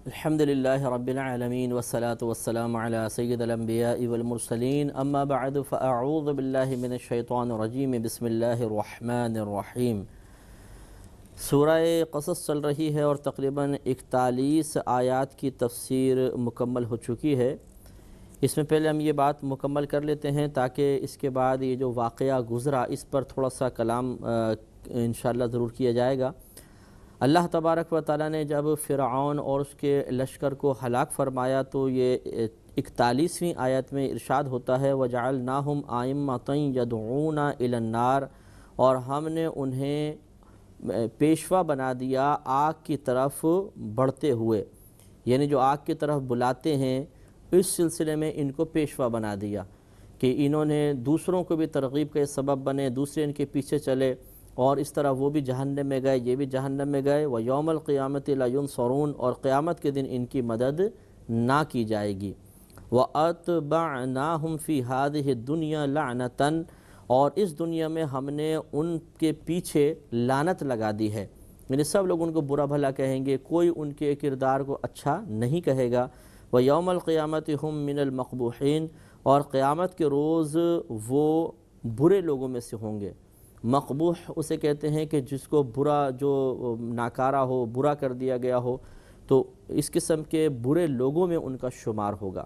الحمد للہ رب العالمین والصلاة والسلام علی سید الانبیاء والمرسلین اما بعد فاعوذ باللہ من الشیطان الرجیم بسم اللہ الرحمن الرحیم۔ سورہ قصص چل رہی ہے اور تقریباً 41 آیات کی تفسیر مکمل ہو چکی ہے۔ اس میں پہلے ہم یہ بات مکمل کر لیتے ہیں تاکہ اس کے بعد یہ جو واقعہ گزرا اس پر تھوڑا سا کلام انشاءاللہ ضرور کیا جائے گا۔ اللہ تبارک و تعالیٰ نے جب فرعون اور اس کے لشکر کو ہلاک فرمایا تو یہ 41ویں آیت میں ارشاد ہوتا ہے وَجَعَلْنَاهُمْ أَئِمَّةً يَدْعُونَ إِلَى النَّارِ، اور ہم نے انہیں پیشوا بنا دیا آگ کی طرف بڑھتے ہوئے، یعنی جو آگ کی طرف بلاتے ہیں اس سلسلے میں ان کو پیشوا بنا دیا کہ انہوں نے دوسروں کو بھی ترغیب کا سبب بنے، دوسرے ان کے پیچھے چلے اور اس طرح وہ بھی جہنم میں گئے، یہ بھی جہنم میں گئے۔ وَيَوْمَ الْقِيَامَةِ لَا يُنصَرُونَ، اور قیامت کے دن ان کی مدد نہ کی جائے گی۔ وَأَتْبَعْنَاهُمْ فِي هَذِهِ الدُّنْيَا لَعْنَةً، اور اس دنیا میں ہم نے ان کے پیچھے لعنت لگا دی ہے، یعنی سب لوگ ان کو برا بھلا کہیں گے، کوئی ان کے کردار کو اچھا نہیں کہے گا۔ وَيَوْمَ الْقِيَامَةِ هُمْ مِنَ الْمَقْبُوحِينَ، اور قیامت کے روز وہ برے لوگوں میں سے ہوں گے۔ مقبوح اسے کہتے ہیں کہ جس کو برا، جو ناکارہ ہو، برا کر دیا گیا ہو، تو اس قسم کے برے لوگوں میں ان کا شمار ہوگا۔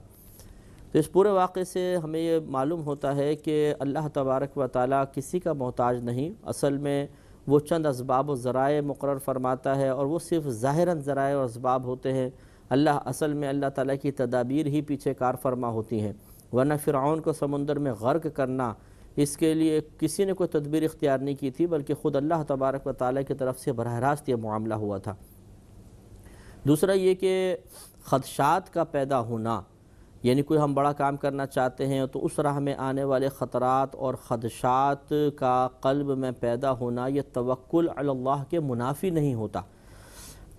تو اس پورے واقعے سے ہمیں یہ معلوم ہوتا ہے کہ اللہ تبارک و تعالیٰ کسی کا محتاج نہیں، اصل میں وہ چند اسباب و ذرائع مقرر فرماتا ہے اور وہ صرف ظاہراً ذرائع و اسباب ہوتے ہیں۔ اصل میں اللہ تعالیٰ کی تدابیر ہی پیچھے کار فرما ہوتی ہیں، ورنہ فرعون کو سمندر میں غرق کرنا، اس کے لیے کسی نے کوئی تدبیر اختیار نہیں کی تھی، بلکہ خود اللہ تبارک و تعالیٰ کی طرف سے براہ راست یہ معاملہ ہوا تھا۔ دوسرا یہ کہ خدشات کا پیدا ہونا، یعنی کوئی ہم بڑا کام کرنا چاہتے ہیں تو اس راہ میں آنے والے خطرات اور خدشات کا قلب میں پیدا ہونا، یہ توکل علی اللہ کے منافی نہیں ہوتا۔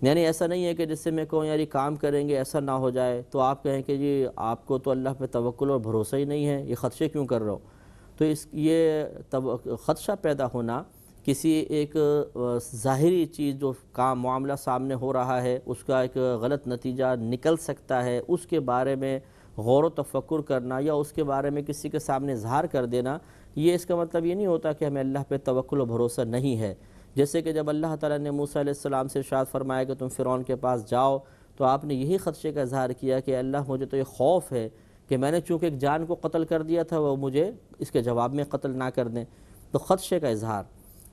یعنی ایسا نہیں ہے کہ جس سے میں کہوں یار یہ کام کریں گے ایسا نہ ہو جائے تو آپ کہیں کہ جی آپ کو تو اللہ پہ توکل اور بھروسہ ہی نہیں ہے، یہ خدشے کیوں کر رہے ہو؟ تو یہ خدشہ پیدا ہونا کسی ایک ظاہری چیز جو کام معاملہ سامنے ہو رہا ہے اس کا ایک غلط نتیجہ نکل سکتا ہے، اس کے بارے میں غور و تفکر کرنا یا اس کے بارے میں کسی کے سامنے اظہار کر دینا، یہ اس کا مطلب یہ نہیں ہوتا کہ ہمیں اللہ پہ توکل و بھروسہ نہیں ہے۔ جیسے کہ جب اللہ تعالیٰ نے موسیٰ علیہ السلام سے ارشاد فرمایا کہ تم فرعون کے پاس جاؤ تو آپ نے یہی خدشے کا اظہار کیا کہ اللہ مجھے تو یہ خوف ہے کہ میں نے چونکہ ایک جان کو قتل کر دیا تھا وہ مجھے اس کے جواب میں قتل نہ کر دیں، تو خدشے کا اظہار۔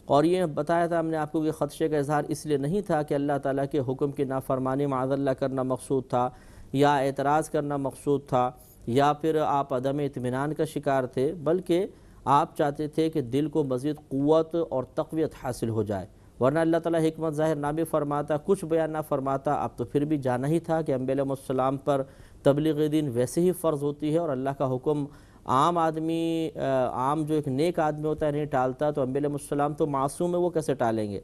اور یہ بتایا تھا ہم نے آپ کو کہ خدشے کا اظہار اس لیے نہیں تھا کہ اللہ تعالیٰ کے حکم کی نافرمانی معاذ اللہ کرنا مقصود تھا یا اعتراض کرنا مقصود تھا یا پھر آپ عدم اطمینان کا شکار تھے، بلکہ آپ چاہتے تھے کہ دل کو مزید قوت اور تقویت حاصل ہو جائے، ورنہ اللہ تعالیٰ حکمت ظاہر نہ بھی فرماتا، کچھ بیان نہ فرماتا، اب تو پھر بھی جانا ہی تھا کہ انبیاء علیہ السلام پر تبلیغ دین ویسے ہی فرض ہوتی ہے اور اللہ کا حکم عام آدمی، عام جو ایک نیک آدمی ہوتا ہے نہیں ٹالتا، تو انبیاء علیہ السلام تو معصوم ہے، وہ کیسے ٹالیں گے؟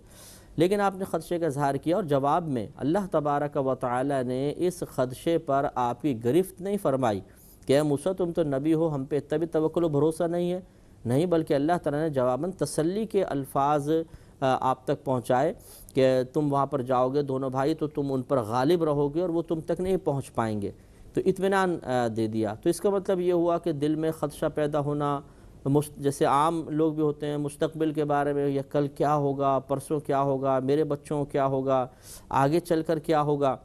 لیکن آپ نے خدشے کا اظہار کیا اور جواب میں اللہ تبارک و تعالی نے اس خدشے پر آپ کی گرفت نہیں فرمائی کہ اے موسیٰ تم تو نبی ہو، ہم پہ اتنا بھی توکل و بھروسہ نہیں ہے، نہیں، بلکہ اللہ تعالیٰ نے جواباً تسلی کے الفاظ آپ تک پہنچائے کہ تم وہاں پر جاؤ گے دونوں بھائی تو تم ان پر غالب رہو گے اور وہ تم تک نہیں پہنچ پائیں گے، تو اطمینان دے دیا۔ تو اس کا مطلب یہ ہوا کہ دل میں خدشہ پیدا ہونا، جیسے عام لوگ بھی ہوتے ہیں مستقبل کے بارے میں، یا کل کیا ہوگا، پرسوں کیا ہوگا، میرے بچوں کیا ہوگا، آگے چل کر کیا ہوگا،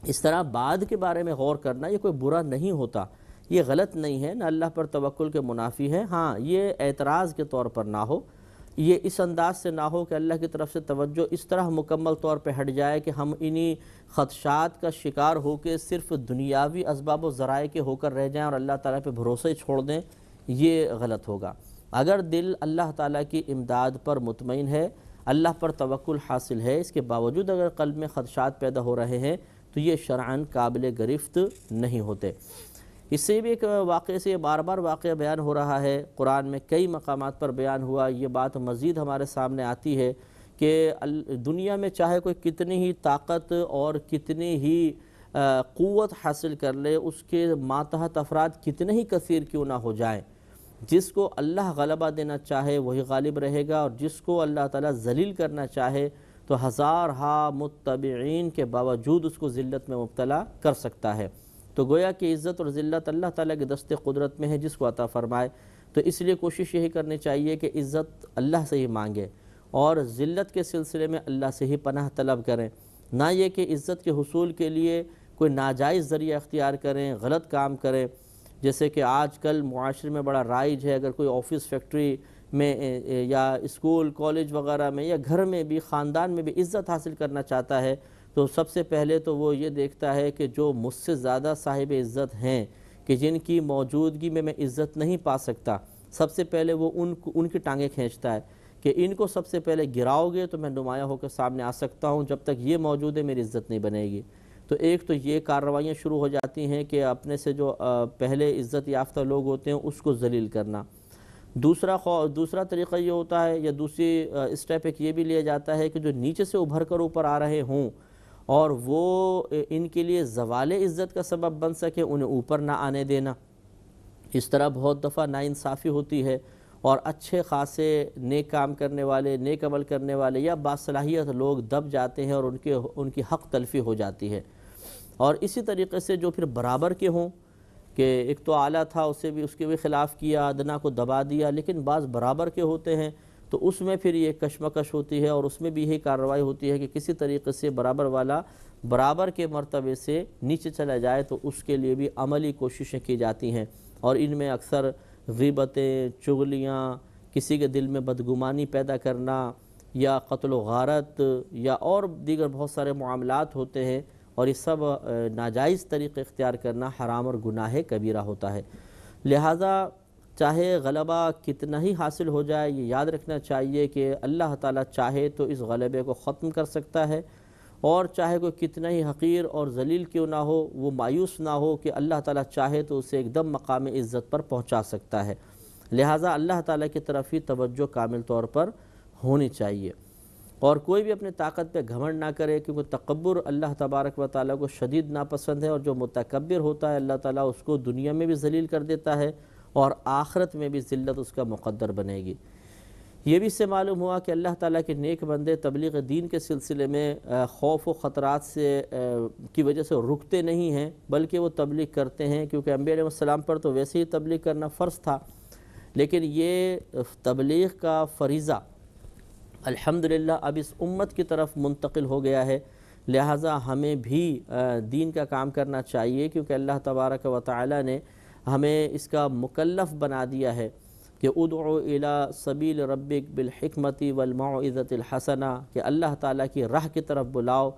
اس طرح بعد کے بارے میں غور کرنا یہ کوئی برا نہیں ہوتا، یہ غلط نہیں ہے، نہ اللہ پر توکل کے منافی ہے۔ ہاں یہ اعتراض کے طور پر نہ ہو، یہ اس انداز سے نہ ہو کہ اللہ کی طرف سے توجہ اس طرح مکمل طور پہ ہٹ جائے کہ ہم انہی خدشات کا شکار ہو کے صرف دنیاوی اسباب و ذرائع کے ہو کر رہ جائیں اور اللہ تعالیٰ پہ بھروسے چھوڑ دیں، یہ غلط ہوگا۔ اگر دل اللہ تعالیٰ کی امداد پر مطمئن ہے، اللہ پر توکل حاصل ہے، اس کے باوجود اگر قلب میں خدشات پیدا ہو رہے ہیں تو یہ شرعاً قابل گرفت نہیں ہوتے۔ اس سے بھی ایک واقعے سے بار بار واقعہ بیان ہو رہا ہے، قرآن میں کئی مقامات پر بیان ہوا، یہ بات مزید ہمارے سامنے آتی ہے کہ دنیا میں چاہے کوئی کتنی ہی طاقت اور کتنی ہی قوت حاصل کر لے، اس کے ماتحت افراد کتنے ہی کثیر کیوں نہ ہو جائیں، جس کو اللہ غلبہ دینا چاہے وہی غالب رہے گا، اور جس کو اللہ تعالیٰ ذلیل کرنا چاہے تو ہزارہا متبعین کے باوجود اس کو ذلت میں مبتلا کر سکتا ہے۔ تو گویا کہ عزت اور ذلت اللہ تعالیٰ کے دست قدرت میں ہے، جس کو عطا فرمائے۔ تو اس لیے کوشش یہی کرنی چاہیے کہ عزت اللہ سے ہی مانگے اور ذلت کے سلسلے میں اللہ سے ہی پناہ طلب کریں، نہ یہ کہ عزت کے حصول کے لیے کوئی ناجائز ذریعہ اختیار کریں، غلط کام کریں۔ جیسے کہ آج کل معاشرے میں بڑا رائج ہے، اگر کوئی آفس فیکٹری میں یا اسکول کالج وغیرہ میں یا گھر میں بھی خاندان میں بھی عزت حاصل کرنا چاہتا ہے تو سب سے پہلے تو وہ یہ دیکھتا ہے کہ جو مجھ سے زیادہ صاحب عزت ہیں، کہ جن کی موجودگی میں عزت نہیں پا سکتا، سب سے پہلے وہ ان کی ٹانگیں کھینچتا ہے کہ ان کو سب سے پہلے گراؤ گے تو میں نمایاں ہو کے سامنے آ سکتا ہوں، جب تک یہ موجود ہے میری عزت نہیں بنے گی۔ تو ایک تو یہ کارروائیاں شروع ہو جاتی ہیں کہ اپنے سے جو پہلے عزت یافتہ لوگ ہوتے ہیں اس کو ذلیل کرنا۔ دوسرا طریقہ یہ ہوتا ہے، یا دوسری اسٹیپ ایک یہ بھی لیا جاتا ہے کہ جو نیچے سے ابھر کر اوپر آ رہے ہوں اور وہ ان کے لیے زوال عزت کا سبب بن سکے، انہیں اوپر نہ آنے دینا۔ اس طرح بہت دفعہ ناانصافی ہوتی ہے اور اچھے خاصے نیک کام کرنے والے، نیک عمل کرنے والے یا باصلاحیت لوگ دب جاتے ہیں اور ان کی حق تلفی ہو جاتی ہے۔ اور اسی طریقے سے جو پھر برابر کے ہوں کہ ایک تو اعلیٰ تھا اس کے بھی خلاف کیا، ادنا کو دبا دیا، لیکن بعض برابر کے ہوتے ہیں تو اس میں پھر یہ کشمکش ہوتی ہے اور اس میں بھی یہی کارروائی ہوتی ہے کہ کسی طریقے سے برابر والا برابر کے مرتبے سے نیچے چلا جائے، تو اس کے لیے بھی عملی کوششیں کی جاتی ہیں۔ اور ان میں اکثر غیبتیں، چغلیاں، کسی کے دل میں بدگمانی پیدا کرنا یا قتل و غارت یا اور دیگر بہت سارے معاملات ہوتے ہیں، اور یہ سب ناجائز طریقے اختیار کرنا حرام اور گناہ کبیرہ ہوتا ہے۔ لہٰذا چاہے غلبہ کتنا ہی حاصل ہو جائے، یہ یاد رکھنا چاہیے کہ اللہ تعالیٰ چاہے تو اس غلبے کو ختم کر سکتا ہے، اور چاہے کوئی کتنا ہی حقیر اور ذلیل کیوں نہ ہو، وہ مایوس نہ ہو کہ اللہ تعالیٰ چاہے تو اسے ایک دم مقام عزت پر پہنچا سکتا ہے۔ لہٰذا اللہ تعالیٰ کی طرف ہی توجہ کامل طور پر ہونی چاہیے، اور کوئی بھی اپنے طاقت پہ گھمنڈ نہ کرے، کیونکہ تکبر اللہ تبارک و تعالیٰ کو شدید ناپسند ہے، اور جو متکبر ہوتا ہے اللہ تعالیٰ اس کو دنیا میں بھی ذلیل کر دیتا ہے اور آخرت میں بھی ذلت اس کا مقدر بنے گی۔ یہ بھی اس سے معلوم ہوا کہ اللہ تعالیٰ کے نیک بندے تبلیغ دین کے سلسلے میں خوف و خطرات کی وجہ سے رکتے نہیں ہیں، بلکہ وہ تبلیغ کرتے ہیں، کیونکہ انبیاء علیہ السلام پر تو ویسے ہی تبلیغ کرنا فرض تھا، لیکن یہ تبلیغ کا فریضہ الحمدللہ اب اس امت کی طرف منتقل ہو گیا ہے۔ لہٰذا ہمیں بھی دین کا کام کرنا چاہیے، کیونکہ اللہ تبارک و تعالی نے ہمیں اس کا مکلف بنا دیا ہے کہ ادعو الی سبیل ربک بالحکمت والموعظۃ الحسنہ، کہ اللہ تعالیٰ کی راہ کی طرف بلاؤ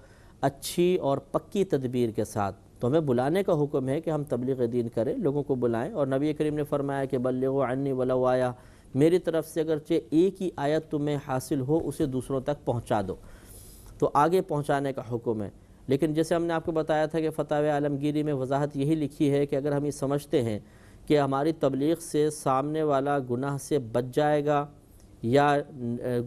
اچھی اور پکی تدبیر کے ساتھ۔ تو ہمیں بلانے کا حکم ہے کہ ہم تبلیغ دین کریں، لوگوں کو بلائیں، اور نبی کریم نے فرمایا کہ بلغوا عنی ولو آیہ، میری طرف سے اگرچہ ایک ہی آیت تمہیں حاصل ہو اسے دوسروں تک پہنچا دو، تو آگے پہنچانے کا حکم ہے۔ لیکن جیسے ہم نے آپ کو بتایا تھا کہ فتاوی عالمگیری میں وضاحت یہی لکھی ہے کہ اگر ہم یہ سمجھتے ہیں کہ ہماری تبلیغ سے سامنے والا گناہ سے بچ جائے گا یا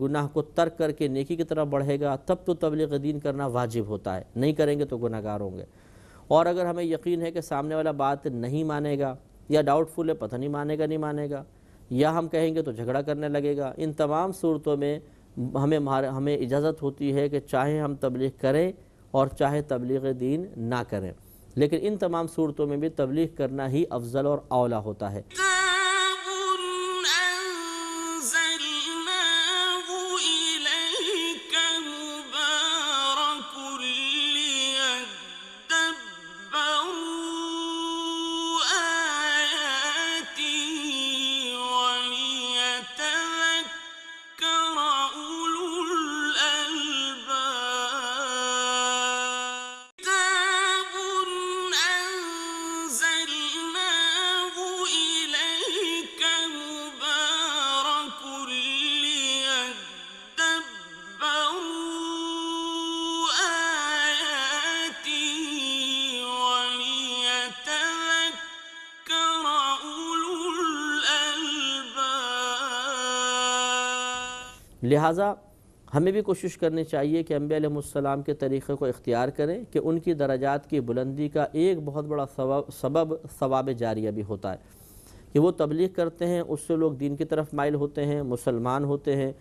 گناہ کو ترک کر کے نیکی کی طرف بڑھے گا، تب تو تبلیغ دین کرنا واجب ہوتا ہے، نہیں کریں گے تو گناہ گار ہوں گے۔ اور اگر ہمیں یقین ہے کہ سامنے والا بات نہیں مانے گا، یا ڈاؤٹ فل ہے پتہ نہیں مانے گا، یا ہم کہیں گے تو جھگڑا کرنے لگے گا، ان تمام صورتوں میں ہمیں اجازت ہوتی ہے کہ چاہے ہم تبلیغ کریں اور چاہے تبلیغ دین نہ کریں، لیکن ان تمام صورتوں میں بھی تبلیغ کرنا ہی افضل اور اولیٰ ہوتا ہے۔ لہٰذا ہمیں بھی کوشش کرنی چاہیے کہ انبیاء علیہ السلام کے طریقے کو اختیار کریں کہ ان کی درجات کی بلندی کا ایک بہت بڑا سبب ثواب جاریہ بھی ہوتا ہے کہ وہ تبلیغ کرتے ہیں، اس سے لوگ دین کی طرف مائل ہوتے ہیں، مسلمان ہوتے ہیں،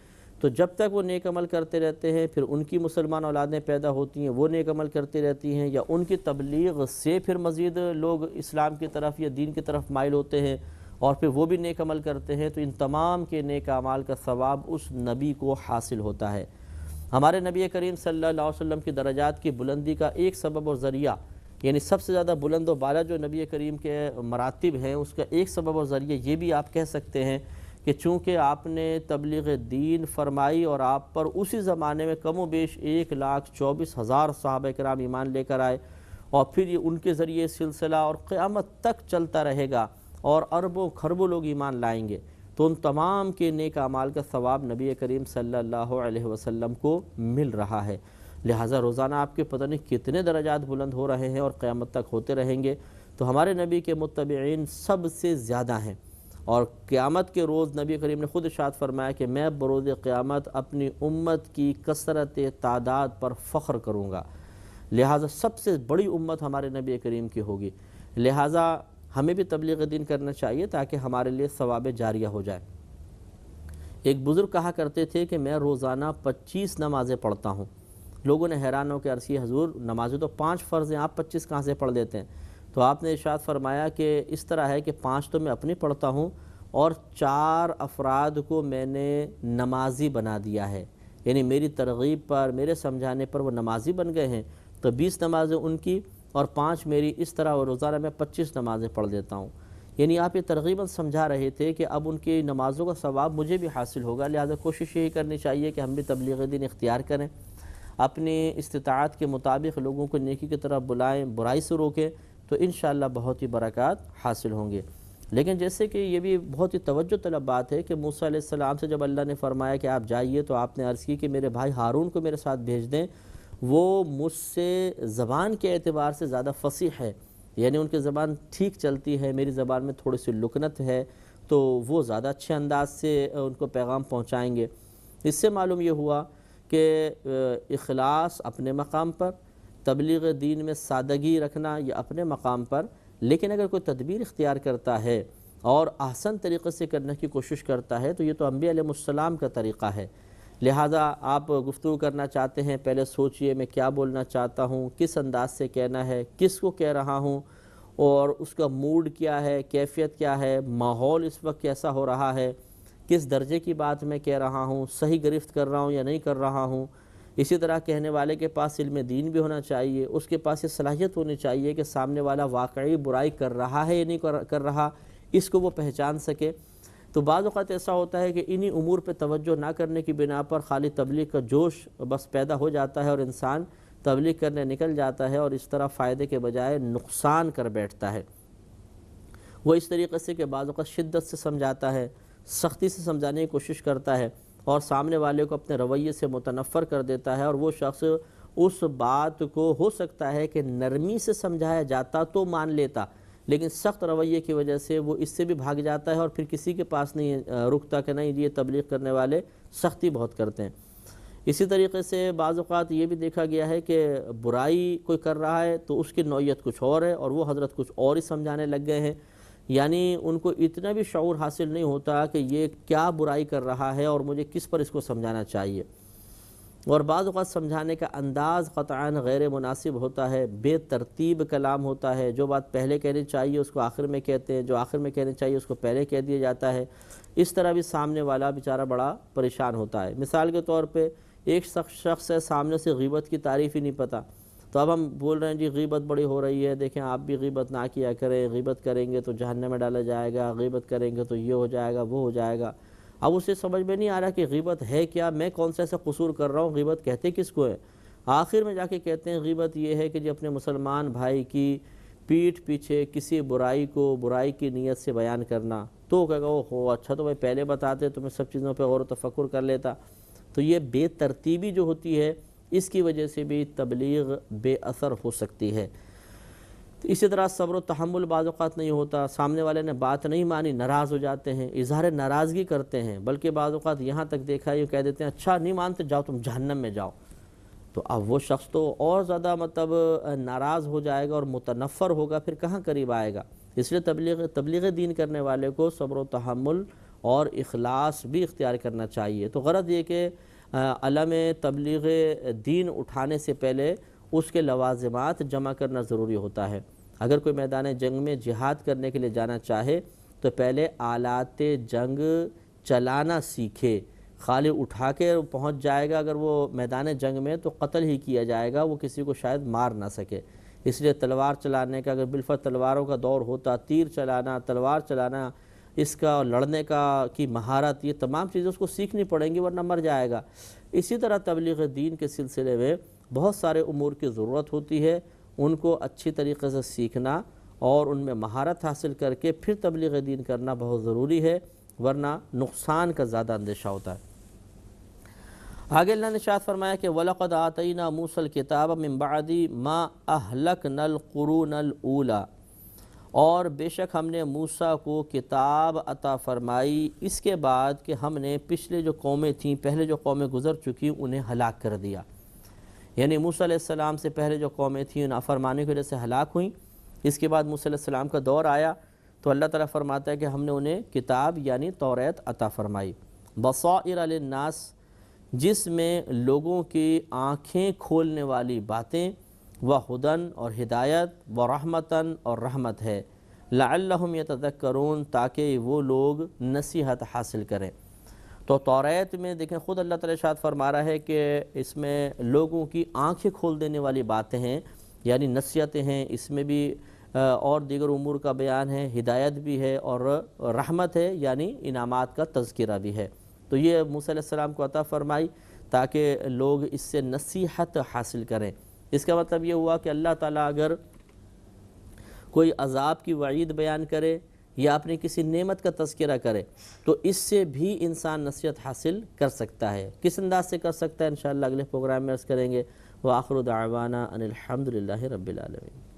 تو جب تک وہ نیک عمل کرتے رہتے ہیں، پھر ان کی مسلمان اولادیں پیدا ہوتی ہیں، وہ نیک عمل کرتی رہتی ہیں، یا ان کی تبلیغ سے پھر مزید لوگ اسلام کی طرف یا دین کی طرف مائل ہوتے ہیں اور پھر وہ بھی نیک عمل کرتے ہیں، تو ان تمام کے نیک اعمال کا ثواب اس نبی کو حاصل ہوتا ہے۔ ہمارے نبی کریم صلی اللہ علیہ وسلم کی درجات کی بلندی کا ایک سبب اور ذریعہ، یعنی سب سے زیادہ بلند و بالا جو نبی کریم کے مراتب ہیں، اس کا ایک سبب اور ذریعہ یہ بھی آپ کہہ سکتے ہیں کہ چونکہ آپ نے تبلیغ دین فرمائی اور آپ پر اسی زمانے میں کم و بیش 1,24,000 صحابہ کرام ایمان لے کر آئے، اور پھر یہ ان کے ذریعے سلسلہ اور قیامت تک چلتا رہے گا اور اربوں خربوں لوگ ایمان لائیں گے، تو ان تمام کے نیک اعمال کا ثواب نبی کریم صلی اللہ علیہ وسلم کو مل رہا ہے۔ لہٰذا روزانہ آپ کے پتہ نہیں کتنے درجات بلند ہو رہے ہیں اور قیامت تک ہوتے رہیں گے، تو ہمارے نبی کے متبعین سب سے زیادہ ہیں، اور قیامت کے روز نبی کریم نے خود ارشاد فرمایا کہ میں بروز قیامت اپنی امت کی کثرت تعداد پر فخر کروں گا، لہٰذا سب سے بڑی امت ہمارے نبی کریم کی ہوگی، لہٰذا ہمیں بھی تبلیغ دین کرنا چاہیے تاکہ ہمارے لیے ثواب جاریہ ہو جائے۔ ایک بزرگ کہا کرتے تھے کہ میں روزانہ 25 نمازیں پڑھتا ہوں۔ لوگوں نے حیران ہو کے عرض کیا حضور نمازیں تو 5 فرض ہیں، آپ 25 کہاں سے پڑھ دیتے ہیں؟ تو آپ نے ارشاد فرمایا کہ اس طرح ہے کہ 5 تو میں اپنی پڑھتا ہوں اور 4 افراد کو میں نے نمازی بنا دیا ہے، یعنی میری ترغیب پر، میرے سمجھانے پر وہ نمازی بن گئے ہیں، تو 20 نمازیں ان کی اور 5 میری، اس طرح وہ روزانہ میں 25 نمازیں پڑھ دیتا ہوں۔ یعنی آپ یہ ترغیباً سمجھا رہے تھے کہ اب ان کی نمازوں کا ثواب مجھے بھی حاصل ہوگا، لہذا کوشش یہی کرنی چاہیے کہ ہم بھی تبلیغ دین اختیار کریں، اپنی استطاعت کے مطابق لوگوں کو نیکی کی طرف بلائیں، برائی سے روکیں، تو انشاءاللہ بہت ہی برکات حاصل ہوں گے۔ لیکن جیسے کہ یہ بھی بہت ہی توجہ طلب بات ہے کہ موسیٰ علیہ السلام سے جب اللہ نے فرمایا کہ آپ جائیے، تو آپ نے عرض کی کہ میرے بھائی ہارون کو میرے ساتھ بھیج دیں، وہ مجھ سے زبان کے اعتبار سے زیادہ فصیح ہے، یعنی ان کی زبان ٹھیک چلتی ہے، میری زبان میں تھوڑی سی لکنت ہے، تو وہ زیادہ اچھے انداز سے ان کو پیغام پہنچائیں گے۔ اس سے معلوم یہ ہوا کہ اخلاص اپنے مقام پر، تبلیغ دین میں سادگی رکھنا یہ اپنے مقام پر، لیکن اگر کوئی تدبیر اختیار کرتا ہے اور احسن طریقے سے کرنے کی کوشش کرتا ہے تو یہ تو انبیاء علیہ السلام کا طریقہ ہے۔ لہٰذا آپ گفتگو کرنا چاہتے ہیں، پہلے سوچئے میں کیا بولنا چاہتا ہوں، کس انداز سے کہنا ہے، کس کو کہہ رہا ہوں، اور اس کا موڈ کیا ہے، کیفیت کیا ہے، ماحول اس وقت کیسا ہو رہا ہے، کس درجے کی بات میں کہہ رہا ہوں، صحیح گرفت کر رہا ہوں یا نہیں کر رہا ہوں۔ اسی طرح کہنے والے کے پاس علم دین بھی ہونا چاہیے، اس کے پاس یہ صلاحیت ہونی چاہیے کہ سامنے والا واقعی برائی کر رہا ہے یا نہیں کر رہا، اس کو وہ پہچان سکے۔ تو بعض اوقات ایسا ہوتا ہے کہ انہی امور پہ توجہ نہ کرنے کی بنا پر خالی تبلیغ کا جوش بس پیدا ہو جاتا ہے اور انسان تبلیغ کرنے نکل جاتا ہے اور اس طرح فائدے کے بجائے نقصان کر بیٹھتا ہے۔ وہ اس طریقے سے کہ بعض اوقات شدت سے سمجھاتا ہے، سختی سے سمجھانے کی کوشش کرتا ہے اور سامنے والے کو اپنے رویے سے متنفر کر دیتا ہے، اور وہ شخص اس بات کو ہو سکتا ہے کہ نرمی سے سمجھایا جاتا تو مان لیتا، لیکن سخت رویے کی وجہ سے وہ اس سے بھی بھاگ جاتا ہے اور پھر کسی کے پاس نہیں رکتا کہ نہیں یہ تبلیغ کرنے والے سختی بہت کرتے ہیں۔ اسی طریقے سے بعض اوقات یہ بھی دیکھا گیا ہے کہ برائی کوئی کر رہا ہے تو اس کی نوعیت کچھ اور ہے اور وہ حضرت کچھ اور ہی سمجھانے لگ گئے ہیں، یعنی ان کو اتنا بھی شعور حاصل نہیں ہوتا کہ یہ کیا برائی کر رہا ہے اور مجھے کس پر اس کو سمجھانا چاہیے، اور بعض اوقات سمجھانے کا انداز قطعاً غیر مناسب ہوتا ہے، بے ترتیب کلام ہوتا ہے، جو بات پہلے کہنی چاہیے اس کو آخر میں کہتے ہیں، جو آخر میں کہنی چاہیے اس کو پہلے کہہ دیا جاتا ہے، اس طرح بھی سامنے والا بیچارہ بڑا پریشان ہوتا ہے۔ مثال کے طور پہ ایک شخص ہے سامنے سے غیبت کی تعریف ہی نہیں پتہ، تو اب ہم بول رہے ہیں جی غیبت بڑی ہو رہی ہے، دیکھیں آپ بھی غیبت نہ کیا کریں، غیبت کریں گے تو جہنم میں ڈالا جائے گا، غیبت کریں گے تو یہ ہو جائے گا وہ ہو جائے گا۔ اب اسے سمجھ میں نہیں آ رہا کہ غیبت ہے کیا، میں کون سا ایسا قصور کر رہا ہوں، غیبت کہتے کس کو ہے؟ آخر میں جا کے کہتے ہیں غیبت یہ ہے کہ جی اپنے مسلمان بھائی کی پیٹھ پیچھے کسی برائی کو برائی کی نیت سے بیان کرنا، تو کہے گا اوہ اچھا تو بھائی پہلے بتاتے تو میں سب چیزوں پہ غور و تفکر کر لیتا۔ تو یہ بے ترتیبی جو ہوتی ہے اس کی وجہ سے بھی تبلیغ بے اثر ہو سکتی ہے۔ اسی طرح صبر و تحمل بعض اوقات نہیں ہوتا، سامنے والے نے بات نہیں مانی ناراض ہو جاتے ہیں، اظہار ناراضگی کرتے ہیں، بلکہ بعض اوقات یہاں تک دیکھا یہ کہہ دیتے ہیں اچھا نہیں مانتے جاؤ تم جہنم میں جاؤ، تو اب وہ شخص تو اور زیادہ ناراض ہو جائے گا اور متنفر ہوگا، پھر کہاں قریب آئے گا۔ اس لیے تبلیغ دین کرنے والے کو صبر و تحمل اور اخلاص بھی اختیار کرنا چاہیے۔ تو غرض یہ کہ علم تبلیغ دین اٹھانے سے پہلے اس کے لوازمات جمع کرنا ضروری ہوتا ہے۔ اگر کوئی میدان جنگ میں جہاد کرنے کے لیے جانا چاہے تو پہلے آلات جنگ چلانا سیکھے۔ خالی اٹھا کے پہنچ جائے گا اگر وہ میدان جنگ میں تو قتل ہی کیا جائے گا، وہ کسی کو شاید مار نہ سکے۔ اس لیے تلوار چلانے کا، اگر بالفعل تلواروں کا دور ہوتا، تیر چلانا، تلوار چلانا، اس کا لڑنے کی مہارت، یہ تمام چیزیں اس کو سیکھنی پڑیں گی ورنہ مر جائے گا۔ اسی طرح تبلیغ دین کے سلسلے میں بہت سارے امور کی ضرورت ہوتی ہے، ان کو اچھی طریقے سے سیکھنا اور ان میں مہارت حاصل کر کے پھر تبلیغ دین کرنا بہت ضروری ہے، ورنہ نقصان کا زیادہ اندیشہ ہوتا ہے۔ آگے اللہ نے ارشاد فرمایا کہ وَلَقَدْ آتَيْنَا مُوسَى الْكِتَابَ مِن بَعْدِ مَا أَهْلَكْنَا الْقُرُونَ الْأُولَى، اور بے شک ہم نے موسیٰ کو کتاب عطا فرمائی اس کے بعد کہ ہم نے پچھلے جو قومیں تھیں، پہلے جو قومیں گزر چکی انہیں ہلاک کر دیا۔ یعنی موسیٰ علیہ السلام سے پہلے جو قومیں تھیں نافرمانی کی وجہ سے ہلاک ہوئیں، اس کے بعد موسیٰ علیہ السلام کا دور آیا تو اللہ تعالیٰ فرماتا ہے کہ ہم نے انہیں کتاب یعنی توریت عطا فرمائی، بصائر للناس، جس میں لوگوں کی آنکھیں کھولنے والی باتیں، وہدن اور ہدایت، ورحمتن اور رحمت ہے، لعلہم یتذکرون، تاکہ وہ لوگ نصیحت حاصل کریں۔ تو توریت میں دیکھیں خود اللہ تعالیٰ ارشاد فرما رہا ہے کہ اس میں لوگوں کی آنکھیں کھول دینے والی باتیں ہیں، یعنی نصیحتیں ہیں، اس میں بھی اور دیگر امور کا بیان ہے، ہدایت بھی ہے اور رحمت ہے، یعنی انعامات کا تذکرہ بھی ہے۔ تو یہ موسیٰ علیہ السلام کو عطا فرمائی تاکہ لوگ اس سے نصیحت حاصل کریں۔ اس کا مطلب یہ ہوا کہ اللہ تعالیٰ اگر کوئی عذاب کی وعید بیان کرے یا اپنی کسی نعمت کا تذکرہ کرے تو اس سے بھی انسان نصیحت حاصل کر سکتا ہے۔ کس انداز سے کر سکتا ہے انشاءاللہ اگلے پروگرام میں عرض کریں گے۔ وآخر دعوانا ان الحمد للہ رب العالمین۔